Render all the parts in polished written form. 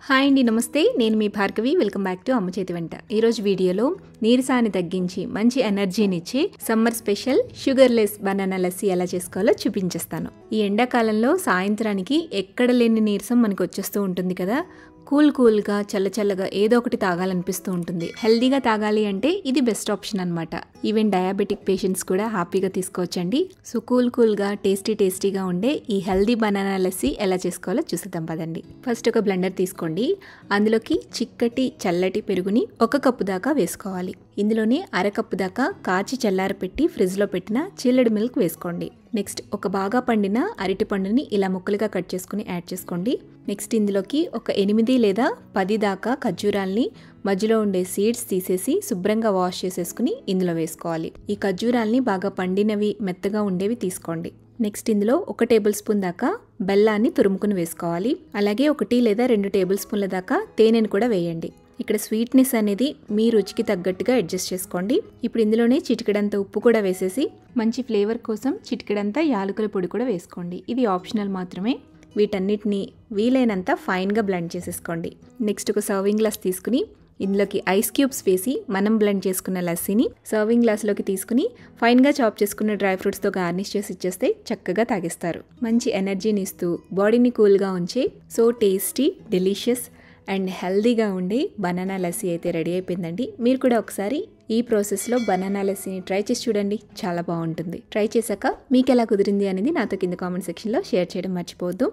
Hi అండి, నమస్తే. నేను మీ భార్గవి. వెల్కమ్ బ్యాక్ టు అమ్మ చేతి వంట. ఈరోజు వీడియోలో నీరసాన్ని తగ్గించి మంచి ఎనర్జీని ఇచ్చి summer special sugarless banana lassi ఎలా చేసుకోవాలో చూపించేస్తాను. ఈ ఎండాకాలంలో సాయంత్రానికి ఎక్కడ లేని నీరసం మనకు వచ్చేస్తూ ఉంటుంది కదా. కూల్గా చల్లగా ఏదో ఒకటి తాగాలనిపిస్తూ ఉంటుంది. హెల్దీగా తాగాలి అంటే ఇది బెస్ట్ ఆప్షన్ అనమాట. ఈవెన్ డయాబెటిక్ పేషెంట్స్ కూడా హ్యాపీగా తీసుకోవచ్చండి. సో కూల్గా టేస్టీగా ఉండే ఈ హెల్దీ బనానా లస్సీ ఎలా చేసుకోవాలో చూసేద్దాం పదండి. ఫస్ట్ ఒక బ్లెండర్ తీసుకోండి. అందులోకి చిక్కటి చల్లటి పెరుగుని 1 కప్పు దాకా వేసుకోవాలి. ఇందులోనే 1/2 కప్పు దాకా కాచి చల్లారపెట్టి ఫ్రిడ్జ్లో పెట్టిన చిల్లడ్ మిల్క్ వేసుకోండి. నెక్స్ట్ ఒక బాగా పండిన అరటి పండుని ఇలా ముక్కలుగా కట్ చేసుకుని యాడ్ చేసుకోండి. నెక్స్ట్ ఇందులోకి ఒక 8 లేదా 10 దాకా ఖర్జూరాల్ని మధ్యలో ఉండే సీడ్స్ తీసేసి శుభ్రంగా వాష్ చేసేసుకుని ఇందులో వేసుకోవాలి. ఈ ఖర్జూరాల్ని బాగా పండినవి మెత్తగా ఉండేవి తీసుకోండి. నెక్స్ట్ ఇందులో 1 టేబుల్ స్పూన్ దాకా బెల్లాన్ని తురుముకుని వేసుకోవాలి. అలాగే 1 లేదా 2 టేబుల్ స్పూన్ల దాకా తేనెను కూడా వేయండి. ఇక్కడ స్వీట్నెస్ అనేది మీ రుచికి తగ్గట్టుగా అడ్జస్ట్ చేసుకోండి. ఇప్పుడు ఇందులోనే చిటికెడంత ఉప్పు కూడా వేసేసి మంచి ఫ్లేవర్ కోసం చిటికెడంత యాలకుల పొడి కూడా వేసుకోండి. ఇది ఆప్షనల్ మాత్రమే. వీటన్నిటిని వీలైనంత ఫైన్గా బ్లెండ్ చేసేసుకోండి. నెక్స్ట్ ఒక సర్వింగ్ గ్లాస్ తీసుకుని ఇందులోకి ఐస్ క్యూబ్స్ వేసి మనం బ్లెండ్ చేసుకున్న లస్సీని సర్వింగ్ గ్లాస్లోకి తీసుకుని ఫైన్గా చాప్ చేసుకున్న డ్రై ఫ్రూట్స్తో గార్నిష్ చేసి ఇచ్చేస్తే చక్కగా తాగేస్తారు. మంచి ఎనర్జీని ఇస్తూ బాడీని కూల్గా ఉంచే సో టేస్టీ, డెలిషియస్ అండ్ హెల్దీగా ఉండే బనానా లస్సీ అయితే రెడీ అయిపోయిందండి. మీరు కూడా ఒకసారి ఈ ప్రాసెస్లో బనానా లస్సీని ట్రై చేసి చూడండి, చాలా బాగుంటుంది. ట్రై చేశాక మీకు ఎలా కుదిరింది అనేది నాతో కింద కామెంట్ సెక్షన్లో షేర్ చేయడం మర్చిపోవద్దు.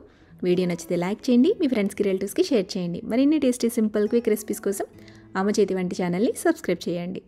వీడియో నచ్చితే లైక్ చేయండి, మీ ఫ్రెండ్స్కి రిలేటివ్స్కి షేర్ చేయండి. మరిన్ని టేస్టీ సింపుల్ క్విక్ రెసిపీస్ కోసం అమ్మ చేతి వంట ఛానల్ని సబ్స్క్రైబ్ చేయండి.